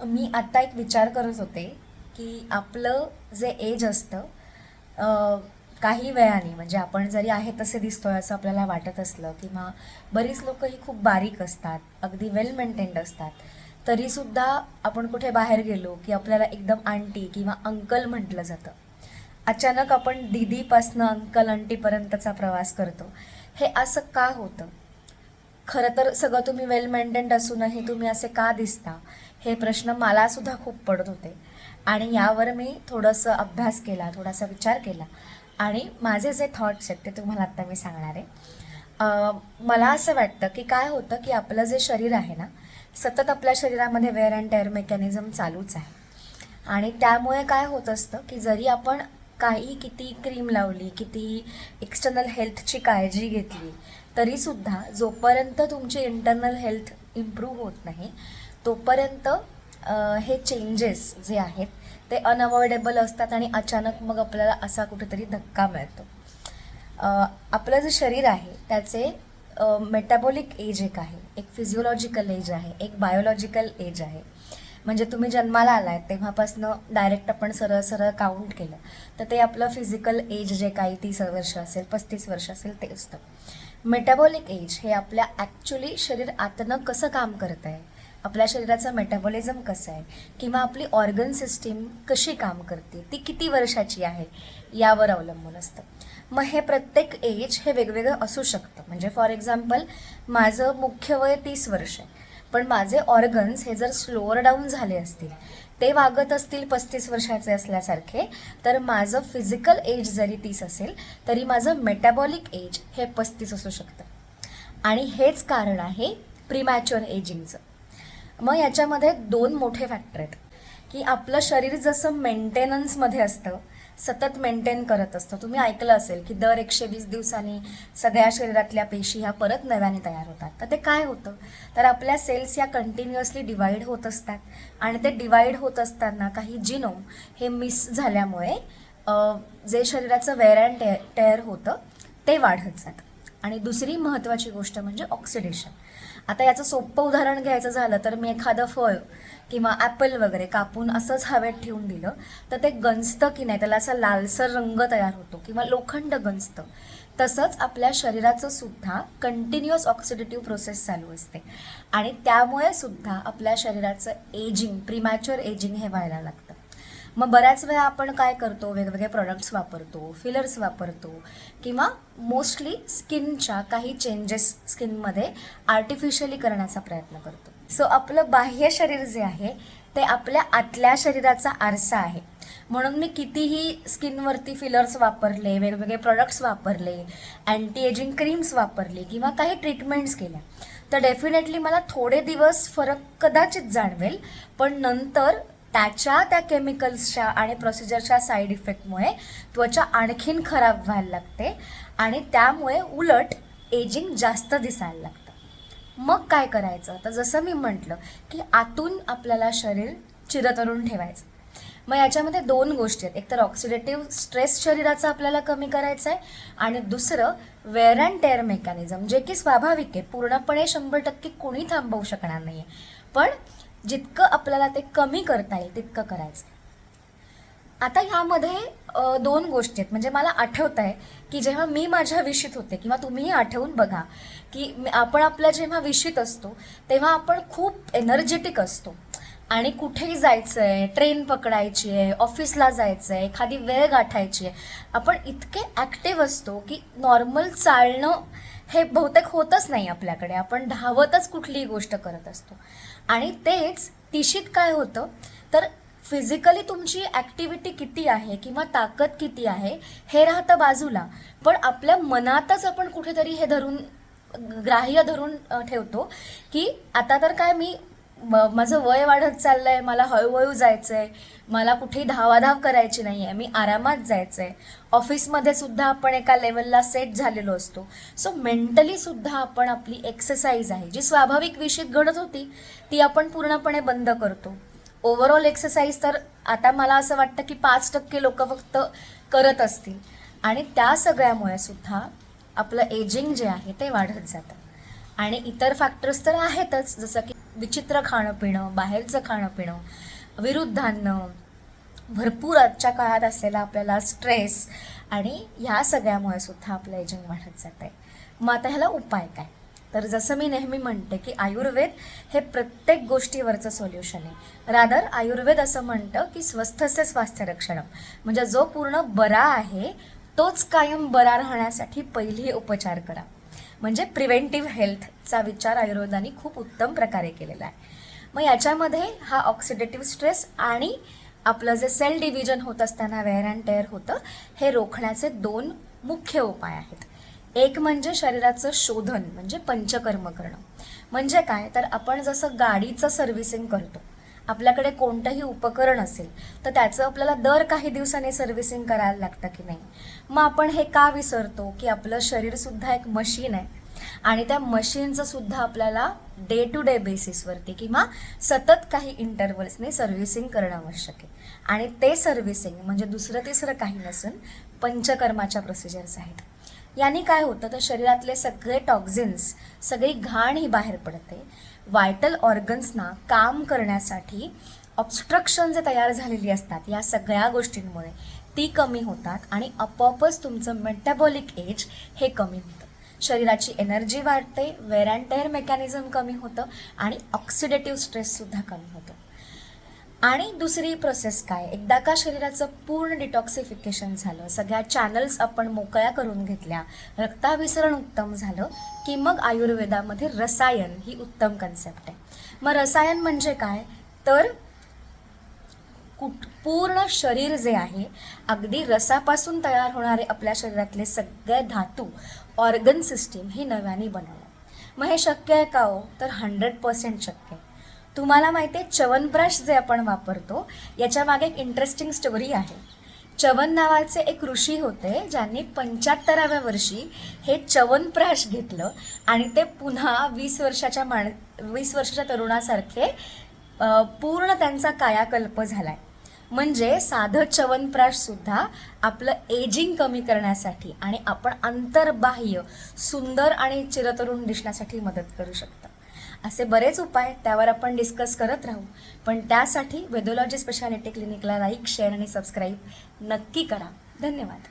मी आत्ता एक विचार करत होते की आपलं जे एज असतं काही वेळाने म्हणजे आपण जरी आहे तसे दिसतोय असं आपल्याला वाटत असलं किंवा बरीच लोक ही खूप बारीक असतात, अगदी वेल मेंटेन्ड असतात, तरीसुद्धा आपण कुठे बाहेर गेलो की आपल्याला एकदम आंटी किंवा अंकल म्हटलं जातं. अचानक आपण दीदीपासनं अंकल आंटीपर्यंतचा प्रवास करतो. हे असं का होतं? खरं तर सगळं तुम्ही वेल मेंटेन्ड असूनही तुम्ही असे का दिसता, हे प्रश्न मला सुद्धा खूप पडत होते. आणि यावर मी थोडंसं अभ्यास केला, थोडासा विचार केला आणि माझे जे थॉट्स आहेत ते तुम्हाला आत्ता मी सांगणार आहे. मला असं वाटतं की काय होतं की आपलं जे शरीर आहे ना, सतत आपल्या शरीरामध्ये वेअर अँड टेअर मेकॅनिझम चालूच आहे. आणि त्यामुळे काय होत असतं की जरी आपण काही किती क्रीम लावली, किती एक्सटर्नल हेल्थची काळजी घेतली, तरीसुद्धा जोपर्यंत तुमची इंटरनल हेल्थ इम्प्रूव्ह होत नाही तोपर्यंत हे चेंजेस जे आहेत ते अनअवॉइडेबल असतात आणि अचानक मग आपल्याला असा कुठेतरी धक्का मिळतो. आपलं जे शरीर आहे त्याचे मेटाबॉलिक एज एक आहे, एक फिजिओलॉजिकल एज आहे, एक बायोलॉजिकल एज आहे. म्हणजे तुम्ही जन्माला आलाय तेव्हापासनं डायरेक्ट आपण सरळ सरळ काउंट केलं तर ते आपलं फिजिकल एज जे काही 30 वर्ष असेल, 35 वर्ष असेल ते असतं. मेटाबॉलिक एज हे आपल्या ॲक्च्युली शरीर आतनं कसं काम करत आहे, आपल्या शरीराचं मेटाबॉलिझम कसं आहे किंवा आपली ऑर्गन सिस्टीम कशी काम करते, ती किती वर्षाची आहे यावर अवलंबून असतं. मग हे प्रत्येक एज हे वेगवेगळं असू शकतं. म्हणजे फॉर एक्झाम्पल माझं मुख्य वय 30 वर्ष आहे, पण माझे ऑर्गन्स हे जर स्लोअर डाऊन झाले असतील, ते वागत असतील 35 वर्षाचे असल्यासारखे, तर माझं फिजिकल एज जरी 30 असेल तरी माझं मेटाबॉलिक एज हे 35 असू शकतं. आणि हेच कारण आहे प्रीमॅच्युअर एजिंगचं. मग याच्यामध्ये दोन मोठे फॅक्टर आहेत की आपलं शरीर जसं मेंटेनन्समध्ये असतं, सतत मेंटेन करत असतं. तुम्ही ऐकलं असेल की दर 120 दिवसांनी सगळ्या शरीरातल्या पेशी ह्या परत नव्याने तयार होतात. तर ते काय होतं, तर आपल्या सेल्स या कंटिन्युअसली डिवाईड होत असतात आणि ते डिवाईड होत असताना काही जिनोम हे मिस झाल्यामुळे जे शरीराचं वेअर अँड टेअर होतं ते वाढत जातं. आणि दुसरी महत्त्वाची गोष्ट म्हणजे ऑक्सिडेशन. आता याचं सोपं उदाहरण घ्यायचं झालं तर मी एखादं फळ किंवा ॲपल वगैरे कापून असंच हवेत ठेवून दिलं तर ते गंजतं की नाही, त्याला असा लालसर रंग तयार होतो किंवा लोखंड गंजतं. तसंच आपल्या शरीराचं सुद्धा कंटिन्युअस ऑक्सिडेटिव्ह प्रोसेस चालू असते आणि त्यामुळे सुद्धा आपल्या शरीराचं एजिंग, प्रीमॅच्युअर एजिंग हे व्हायला लागतं. मग बऱ्याच वेळा आपण काय करतो, वेगवेगळे प्रोडक्ट्स वापरतो, फिलर्स वापरतो किंवा मोस्टली स्किनच्या काही चेंजेस स्किनमध्ये आर्टिफिशियली करण्याचा प्रयत्न करतो. सो आपलं बाह्य शरीर जे आहे ते आपल्या आतल्या शरीराचा आरसा आहे. म्हणून मी कितीही स्किनवरती फिलर्स वापरले, वेगवेगळे प्रोडक्ट्स वापरले, अँटी एजिंग क्रीम्स वापरली किंवा काही ट्रीटमेंट्स केल्या तर डेफिनेटली मला थोडे दिवस फरक कदाचित जाणवेल, पण नंतर त्या केमिकल्सच्या आणि प्रोसिजरच्या साईड इफेक्टमुळे त्वचा आणखीन खराब व्हायला लागते आणि त्यामुळे उलट एजिंग जास्त दिसायला लागतं. मग काय करायचं, तर जसं मी म्हटलं की आतून आपल्याला शरीर चिरतरून ठेवायचं. मग याच्यामध्ये दोन गोष्टी आहेत, एक तर ऑक्सिडेटिव्ह स्ट्रेस शरीराचा आपल्याला कमी करायचा आहे आणि दुसरं वेअर अँड टेअर मेकॅनिझम, जे की स्वाभाविक आहे, पूर्णपणे 100% कोणी थांबवू शकणार नाही आहे, पण जितकं आपल्याला ते कमी करता येईल तितकं करायचं. आता ह्यामध्ये दोन गोष्टी आहेत. म्हणजे मला आठवत आहे की जेव्हा मी माझ्या विशीत होते किंवा तुम्हीही आठवून बघा की आपण आपल्या जेव्हा विशीत असतो तेव्हा आपण खूप एनर्जेटिक असतो आणि कुठेही जायचं आहे, ट्रेन पकडायची आहे, ऑफिसला जायचं आहे, एखादी वेळ गाठायची आहे, आपण इतके ॲक्टिव्ह असतो की नॉर्मल चालणं हे बहुतेक होतच नाही आपल्याकडे. आपण धावतच कुठलीही गोष्ट करत असतो. आणि तेच तिशीत काय होतं, तर फिजिकली तुमची ॲक्टिव्हिटी किती आहे किंवा ताकद किती आहे हे राहतं बाजूला, पण आपल्या मनातच आपण कुठेतरी हे धरून, ग्राह्य धरून ठेवतो की आता तर काय मी माझं वय वाढत चाललं आहे, मला हळूहळू जायचं आहे, मला कुठेही धावाधाव करायची नाही आहे, मी आरामात जायचं आहे. ऑफिसमध्ये सुद्धा आपण एका लेवलला सेट झालेलो असतो. सो मेंटली सुद्धा आपण आपली एक्सरसाइज आहे जी स्वाभाविक विषयीत घडत होती ती आपण पूर्णपणे बंद करतो. ओव्हरऑल एक्सरसाइज तर आता मला असं वाटतं की 5% लोक फक्त करत असतील आणि त्या सगळ्यामुळे सुद्धा आपलं एजिंग जे आहे ते वाढत जातं. आणि इतर फॅक्टर्स तर आहेतच, जसं की विचित्र खाणं पिणं, बाहेरचं खाणं पिणं, विरुद्धान्न, भरपूर आजच्या काळात असलेला आपल्याला स्ट्रेस आणि ह्या सगळ्यामुळे सुद्धा आपलं एजिंग वाढत जात आहे. मग आता ह्याला उपाय काय? तर जसं मी नेहमी म्हणते की आयुर्वेद हे प्रत्येक गोष्टीवरचं सोल्युशन आहे. रादर आयुर्वेद असं म्हणतं की स्वस्थस्य स्वास्थ्य रक्षणम, म्हणजे जो पूर्ण बरा आहे तोच कायम बरा राहण्यासाठी पहिली उपचार करा. म्हणजे प्रिव्हेंटिव्ह हेल्थचा विचार आयुर्वेदाने खूप उत्तम प्रकारे केलेला आहे. मग याच्यामध्ये हा ऑक्सिडेटिव्ह स्ट्रेस आणि आपलं जे सेल डिव्हिजन होत असताना वेअर अँड टेअर होतं हे रोखण्याचे 2 मुख्य उपाय आहेत. एक म्हणजे शरीराचं शोधन, म्हणजे पंचकर्म करणं. म्हणजे काय, तर आपण जसं गाडीचं सर्व्हिसिंग करतो, आपल्याकडे कोणतंही उपकरण असेल तर त्याचं आपल्याला दर काही दिवसांनी सर्व्हिसिंग करायला लागतं की नाही. मग आपण हे का विसरतो की आपलं शरीरसुद्धा एक मशीन आहे आणि त्या मशीनचं सुद्धा आपल्याला डे टू डे बेसिसवरती किंवा सतत काही इंटरव्हल्सने सर्व्हिसिंग करणं आवश्यक आहे. आणि ते सर्व्हिसिंग म्हणजे दुसरं तिसरं काही नसून पंचकर्माच्या प्रोसिजर्स आहेत. याने काय होतं तर शरीरातले सगळे टॉक्झिन्स, सगळी घाण ही बाहेर पडते. व्हायटल ऑर्गन्सना काम करण्यासाठी ऑब्स्ट्रक्शन जे तयार झालेली असतात या सगळ्या गोष्टींमुळे ती कमी होतात आणि आपोआपच तुमचं मेटाबॉलिक एज हे कमी होतं. शरीराची एनर्जी वाढते, वेअर अँड टेअर मेकॅनिझम कमी होतं आणि ऑक्सिडेटिव्ह स्ट्रेससुद्धा कमी होतो. आणि दुसरी प्रोसेस काय, एकदा का शरीराचं पूर्ण डिटॉक्सिफिकेशन झालं, सगळ्या चॅनल्स आपण मोकळ्या करून घेतल्या, रक्ताभिसरण उत्तम झालं की मग आयुर्वेदामध्ये रसायन ही उत्तम कन्सेप्ट आहे. मग रसायन म्हणजे काय, तर पूर्ण शरीर जे आहे अगदी रसापासून तयार होणारे आपल्या शरीरातले सगळे धातू, ऑर्गन सिस्टीम ही नव्याने बनवणं. मग हे शक्य आहे का हो, तर 100% शक्य आहे. तुम्हाला माहिती आहे च्यवनप्राश जे आपण वापरतो याच्या मागे एक इंटरेस्टिंग स्टोरी आहे. च्यवन नावाचे एक ऋषी होते ज्यांनी 75व्या वर्षी हे च्यवनप्राश घेतलं आणि ते पुन्हा 20 वर्षाच्या तरुणासारखे पूर्ण त्यांचा कायाकल्प झालाय. म्हणजे साधं च्यवनप्राशसुद्धा आपलं एजिंग कमी करण्यासाठी आणि आपण अंतर्बाह्य सुंदर आणि चिरतरुण दिसण्यासाठी मदत करू शकतं. असे बरेच उपाय त्यावर आपण डिस्कस करत राहू. पण त्यासाठी वेदोलॉजी स्पेशालिटी क्लिनिकला लाईक, शेअर आणि सबस्क्राईब नक्की करा. धन्यवाद.